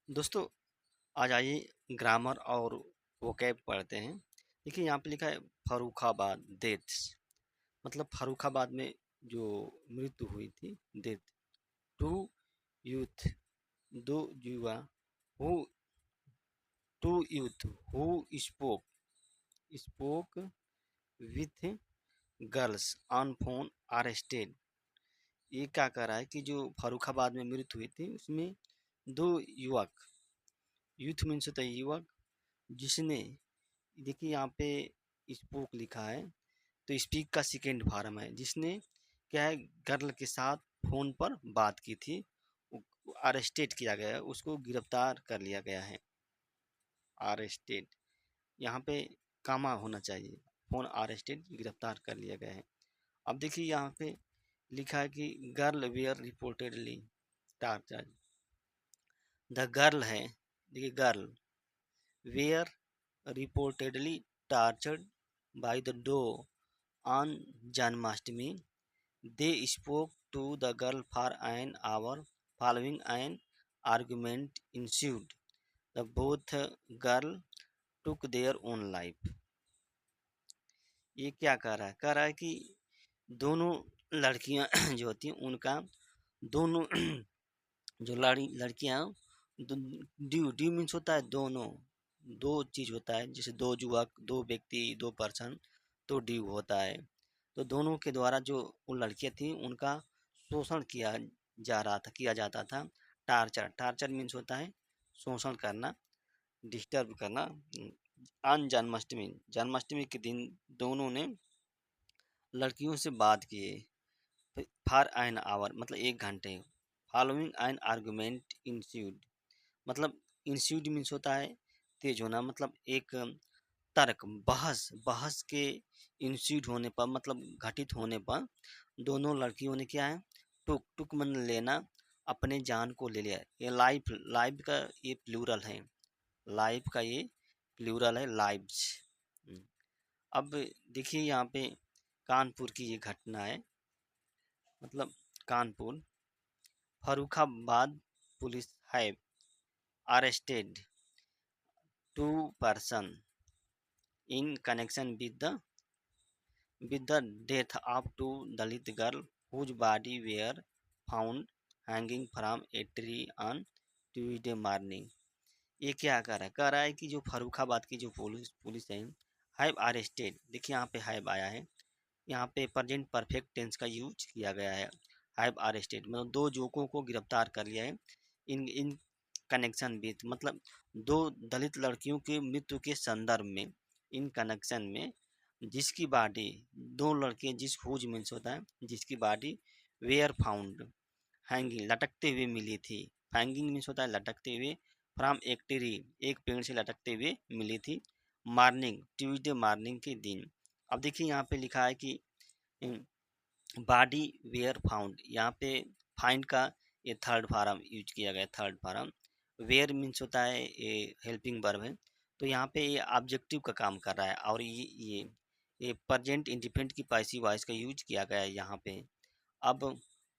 दोस्तों, आज आइए ग्रामर और वोकैब पढ़ते हैं। देखिए यहाँ पे लिखा है फर्रुखाबाद डेथ्स। मतलब फर्रुखाबाद में जो मृत्यु हुई थी, डेथ। टू यूथ, दो युवा, who two youth who spoke spoke with girls on phone arrested. ये क्या कर रहा है कि जो फर्रुखाबाद में मृत्यु हुई थी उसमें दो युवक, यूथ मीन्स होता है युवक, जिसने, देखिए यहाँ पे स्पोक लिखा है तो स्पीक का सेकेंड फॉर्म है, जिसने क्या है गर्ल के साथ फोन पर बात की थी। अरेस्टेड किया गया है, उसको गिरफ्तार कर लिया गया है। अरेस्टेड यहाँ पे कामा होना चाहिए। फोन अरेस्टेड, गिरफ्तार कर लिया गया है। अब देखिए यहाँ पे लिखा है कि girl were reportedly torture. The girl है, देखिए girl were reportedly tortured by the doe on Janmashtami. They spoke to the girl for an hour. Following an argument ensued. The both girl took their own life. ये क्या कह रहा है? कह रहा है कि दोनों लड़कियां जो होती हैं उनका, दोनों जो लड़कियां, ड्यू ड्यू मीन्स होता है दोनों, दो चीज होता है, जैसे दो युवक, दो व्यक्ति, दो पर्सन, तो ड्यू होता है। तो दोनों के द्वारा जो वो लड़कियां थी उनका शोषण किया जाता था। टार्चर, टार्चर मीन्स होता है शोषण करना, डिस्टर्ब करना। अन जन्माष्टमी, जन्माष्टमी के दिन दोनों ने लड़कियों से बात किए। फॉर एन आवर मतलब 1 घंटे। फॉलोइंग एन आर्गुमेंट इंस्यूड, मतलब इंस्यूड मीन्स होता है तेज होना, मतलब एक तर्क, बहस, बहस के इंस्यूड होने पर, मतलब घटित होने पर दोनों लड़कियों ने क्या है, टुक टुक मन लेना, अपने जान को ले लिया। ये लाइफ, लाइफ का ये प्लूरल है, लाइफ का ये प्लूरल है, लाइव्स। अब देखिए यहाँ पे कानपुर की ये घटना है, मतलब Kanpur, Farrukhabad police have arrested 2 person in connection with the death of 2 Dalit girl whose body were found hanging from a tree on Tuesday morning. ये क्या कर रहा है? कह रहा है कि जो फर्रुखाबाद की जो पुलिस पुलिस है, हैव अरेस्टेड, देखिए यहाँ पे हैव आया है, यहाँ पे प्रेजेंट परफेक्ट टेंस का यूज किया गया है। हैव अरेस्टेड मतलब दो युवकों को गिरफ्तार कर लिया है। इन इन कनेक्शन विथ मतलब दो दलित लड़कियों की मृत्यु के संदर्भ में, इन कनेक्शन में, जिसकी बॉडी, दो लड़के जिस हुज मीन्स होता है जिसकी बॉडी, वेयर फाउंड हैंगिंग लटकते हुए मिली थी। हैंगिंग मीन्स होता है लटकते हुए, फ्रॉम एक ट्री एक पेड़ से लटकते हुए मिली थी। मॉर्निंग ट्यूसडे मॉर्निंग के दिन। अब देखिए यहाँ पे लिखा है कि बॉडी वेयर फाउंड, यहाँ पे फाइंड का ये थर्ड फार्म यूज किया गया, थर्ड फार्म। वेयर मीन्स होता है ये हेल्पिंग वर्ब है, तो यहाँ पे ये ऑब्जेक्टिव का काम कर रहा है, और ये प्रेजेंट इंडिफिनिट की पैसिव वॉइस का यूज किया गया है यहाँ पे। अब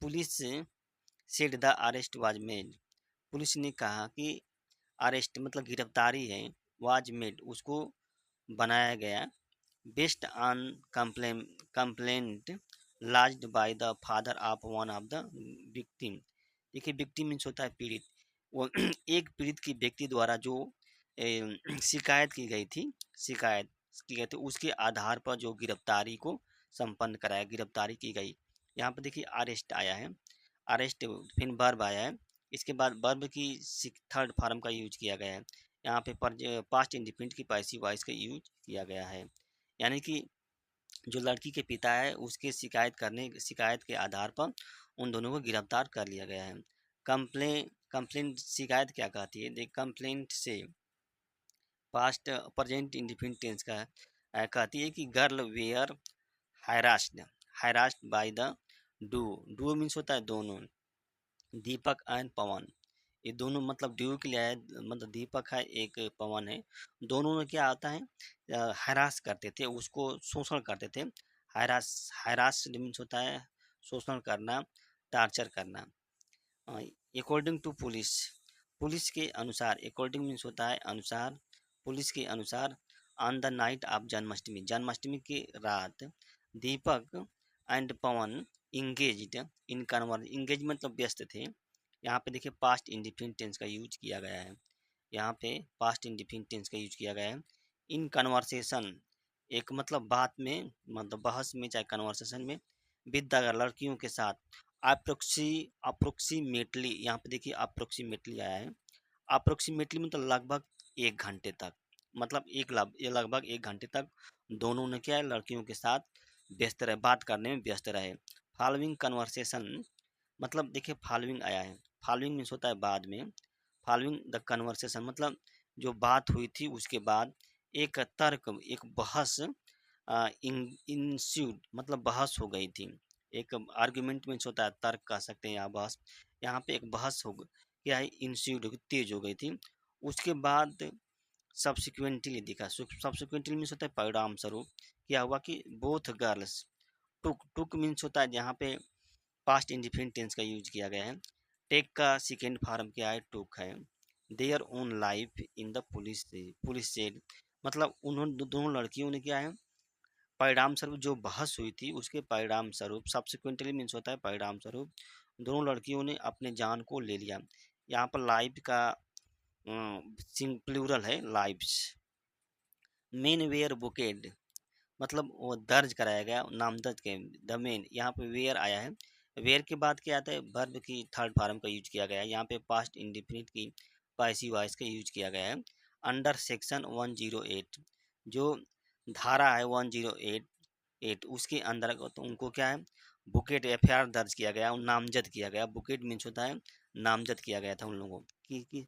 police said the arrest was made, police ने कहा कि अरेस्ट मतलब गिरफ्तारी है, वाज मेड उसको बनाया गया, based on complaint lodged by the father of one of the victim। देखिए विक्टिम मीन्स होता है पीड़ित, वो एक पीड़ित की व्यक्ति द्वारा जो शिकायत की गई थी, शिकायत की गई थी, उसके आधार पर जो गिरफ्तारी को संपन्न कराया, गिरफ्तारी की गई। यहाँ पर देखिए अरेस्ट आया है, अरेस्ट फिर वर्ब आया है, इसके बाद वर्ब की थर्ड फॉर्म का यूज किया गया है। यहाँ पे पास्ट इंडिफिनिट की पैसिव वॉइस का यूज किया गया है। यानी कि जो लड़की के पिता है उसके शिकायत के आधार पर उन दोनों को गिरफ्तार कर लिया गया है। कंप्लेंट शिकायत क्या कहती है? देख, कंप्लेंट से पास्ट प्रेजेंट इंडिफिनिट टेंस का कहती है कि girl were harassed, harassed by the duo, duo means होता है दोनों, दीपक एंड पवन, ये दोनों मतलब ड्यू के लिए है, मतलब दीपक है एक पवन है, दोनों में क्या आता है, हरास करते थे उसको, शोषण करते थे। हरास मीन्स होता है शोषण करना, टार्चर करना। अकॉर्डिंग टू पुलिस, पुलिस के अनुसार, अकॉर्डिंग मीन्स होता है अनुसार, पुलिस के अनुसार on the night of Janmashtami, Janmashtami की रात Deepak and Pawan engaged in कन्वर, इंगेज मतलब व्यस्त थे। यहाँ पे देखिए पास्ट इंडिफिनिट टेंस का यूज किया गया है, यहाँ पे पास्ट इंडिफिनिट टेंस का यूज किया गया है। इन कन्वर्सेशन, एक मतलब बात में, मतलब बहस में चाहे कन्वर्सेशन में, विद द लड़कियों के साथ, अप्रोक्सीमेटली, यहाँ पे देखिए अप्रोक्सीमेटली आया है, अप्रोक्सीमेटली मतलब लगभग 1 घंटे तक, मतलब ये लगभग 1 घंटे तक दोनों ने क्या है, लड़कियों के साथ व्यस्त रहे, बात करने में व्यस्त रहे। फॉलोइंग कन्वर्सेशन, मतलब देखिए फॉलोइंग आया है, फॉलोइंग मीन्स होता है बाद में, फॉलोइंग द कन्वर्सेशन मतलब जो बात हुई थी उसके बाद एक तर्क, एक बहस इंस्यूड मतलब बहस हो गई थी। एक आर्गुमेंट मीन्स होता है तर्क कह सकते हैं या बहस, यहाँ पे एक बहस हो क्या है, इंस्यूड तेज हो गई थी। उसके बाद सब्सिक्वेंटली दिखा, सब्सिक्वेंटली मीन्स होता है परिणाम स्वरूप क्या हुआ कि बोथ गर्ल्स, टुक मीन्स होता है जहाँ पे पास्ट इंडिफिनिट टेंस का यूज किया गया है। टेक का सेकेंड फॉर्म क्या है, टुक है। Their own life in the police, police said, मतलब उन्होंने दोनों लड़कियों ने क्या है, परिणाम स्वरूप जो बहस हुई थी उसके परिणाम स्वरूप, सब्सिक्वेंटली मीन्स होता है परिणाम स्वरूप, दोनों लड़कियों ने अपने जान को ले लिया। यहाँ पर लाइफ का प्लूरल है लाइव्स। मेन वेयर बुकेड, मतलब वो दर्ज कराया गया, नामजद के द मेन, यहाँ पे वेयर आया है। वेयर के बाद क्या आता है, वर्ब की थर्ड फॉर्म का यूज किया गया है, यहाँ पे पास्ट इंडिफिनिट की पैसिव वॉइस का यूज किया गया है। अंडर सेक्शन 108, जो धारा है 108 उसके अंतर्गत तो उनको क्या है, बुकेट एफआईआर दर्ज किया गया और नामजद किया गया। बुकेट मीन्स होता है नामजद किया गया था उन लोगों की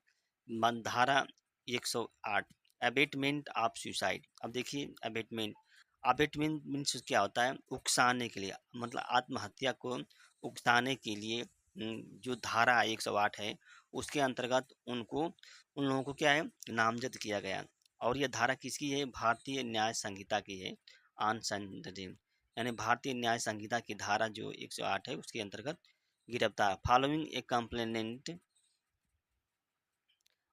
धारा 108, अबेटमेंट ऑफ सुसाइड। अब देखिए अबेटमेंट, अबेटमेंट मीन्स क्या होता है, उकसाने के लिए, मतलब आत्महत्या को उकसाने के लिए जो धारा 108 है उसके अंतर्गत उनको, उन लोगों को क्या है, नामजद किया गया। और यह धारा किसकी है, भारतीय न्याय संहिता की है, आन संदर्भ, यानी भारतीय न्याय संहिता की धारा जो 108 है उसके अंतर्गत गिरफ्तार। फॉलोइंग ए कंप्लेनेंट,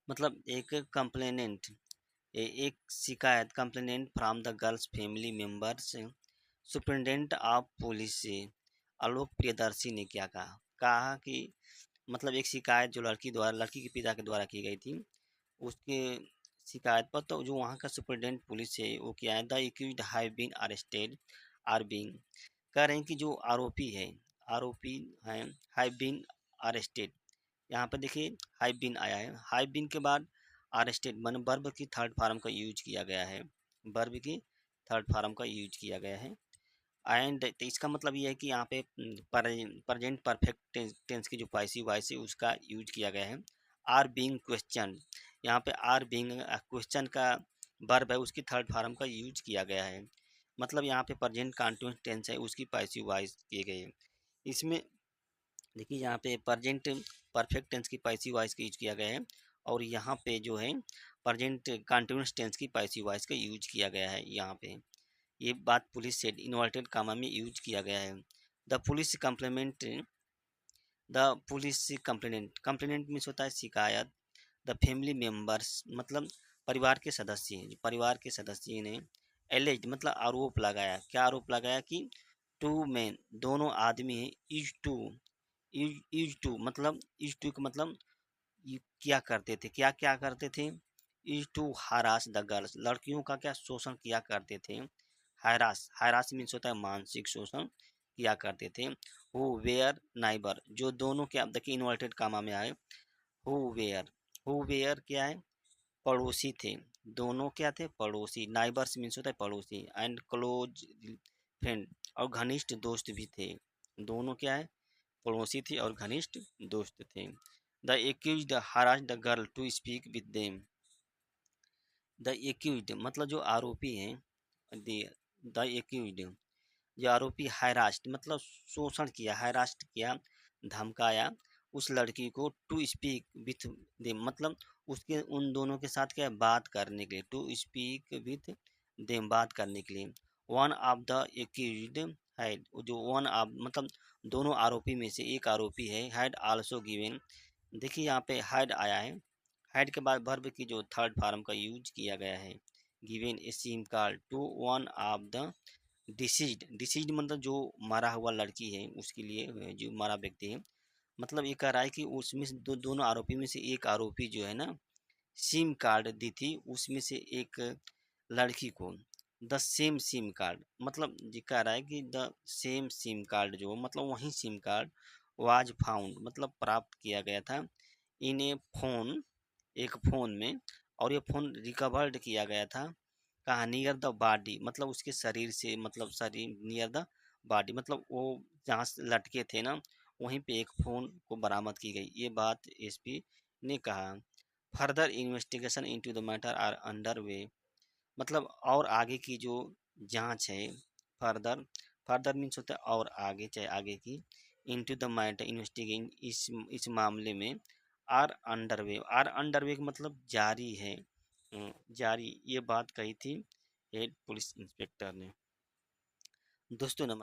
मतलब एक कंप्लेनेंट, एक शिकायत, complainant from the girls family members, superintendent of police से आलोक प्रियदर्शी ने क्या कहा, कहा कि मतलब एक शिकायत जो लड़की द्वारा, लड़की के पिता के द्वारा की गई थी, उसके शिकायत पर तो जो वहाँ का सुप्रिटेंडेंट पुलिस है वो क्या है, the accused have been arrested are being, कह रहे हैं कि जो आरोपी है, आरोपी हैं, हैव बीन अरेस्टेड, यहाँ पर देखिए हैव बीन आया है, हैव बीन के बाद अरेस्टेड मन वर्ब की थर्ड फॉर्म का यूज किया गया है, वर्ब की थर्ड फॉर्म का यूज किया गया है। एंड तो इसका मतलब ये है कि यहाँ पे प्रेजेंट परफेक्ट टेंस की जो पैसिव वॉइस है उसका यूज किया गया है। आर बीइंग क्वेश्चन, यहाँ पे आर बीइंग क्वेश्चन का वर्ब है उसकी थर्ड फॉर्म का यूज किया गया है, मतलब यहाँ पे प्रेजेंट कंटिन्यूअस टेंस है उसकी पैसिव वॉइस किए गए हैं। इसमें देखिए यहाँ पे प्रेजेंट परफेक्ट टेंस की पैसिव वॉइस का यूज किया गया है, और यहाँ पे जो है प्रेजेंट कंटिन्यूअस टेंस की पैसिव वॉइस का यूज किया गया है। यहाँ पे ये बात पुलिस से इन्वर्टेड कामा में यूज किया गया है। The police complement, the police complainant, complainant means होता है शिकायत, द फैमिली मेंबर्स मतलब परिवार के सदस्य, परिवार के सदस्य ने एलेज मतलब आरोप लगाया, क्या आरोप लगाया कि टू मैन दोनों आदमी हैं, इज टू मतलब इज टू का मतलब क्या करते थे, क्या क्या करते थे, is to harass the girls लड़कियों का क्या शोषण किया करते थे। हैरास, हैरास मीन्स होता है मानसिक शोषण किया करते थे। हु वेयर नाइबर, जो दोनों क्या देखिए इन्वर्टेड कामा में आए, हु वेयर, हु वेयर क्या है, पड़ोसी थे, दोनों क्या थे, पड़ोसी, नाइबर्स मीन्स होता है पड़ोसी, एंड क्लोज फ्रेंड और घनिष्ठ दोस्त भी थे, दोनों क्या है, पड़ोसी थी और घनिष्ठ दोस्त थे। The accused harass the girl to speak with them, the accused मतलब जो आरोपी हैं, द एक्यूज्ड जो आरोपी हैरास्ट मतलब शोषण किया, हैरास्ट किया, धमकाया उस लड़की को, टू स्पीक विथ देम मतलब उसके उन दोनों के साथ क्या है, बात करने के लिए, टू स्पीक विथ देम बात करने के लिए। One of the accused had, जो वन ऑफ मतलब दोनों आरोपी में से एक आरोपी है, हैड आल्सो गिवन देखिए यहाँ पे हैड आया है। हैड के बाद वर्ब की जो थर्ड फॉर्म का यूज किया गया है, given a sim card to one of the deceased. Deceased मतलब जो मरा हुआ लड़की है उसके लिए, जो मरा व्यक्ति है। मतलब ये कह रहा है कि उसमें से दोनों आरोपी में से एक आरोपी जो है ना, सिम कार्ड दी थी उसमें से एक लड़की को। द सेम सिम कार्ड मतलब ये कह रहा है कि द सेम सिम कार्ड जो मतलब वही सिम कार्ड वाज फाउंड मतलब प्राप्त किया गया था इन ए फोन, एक फ़ोन में। और ये फ़ोन रिकवर्ड किया गया था कहाँ, नियर द बॉडी मतलब उसके शरीर से, मतलब शरीर नियर द बॉडी मतलब वो जहाँ से लटके थे ना वहीं पे एक फ़ोन को बरामद की गई, ये बात एसपी ने कहा। Further investigation into the matter are under way मतलब और आगे की जो जांच है, फर्दर, फर्दर मीन्स होता है और आगे, चाहे आगे की, इनटू द मैटर इन्वेस्टिगेशन इस मामले में, आर अंडरवे, आर अंडरवे का मतलब जारी है, जारी, ये बात कही थी हेड पुलिस इंस्पेक्टर ने। दोस्तों नमस्कार।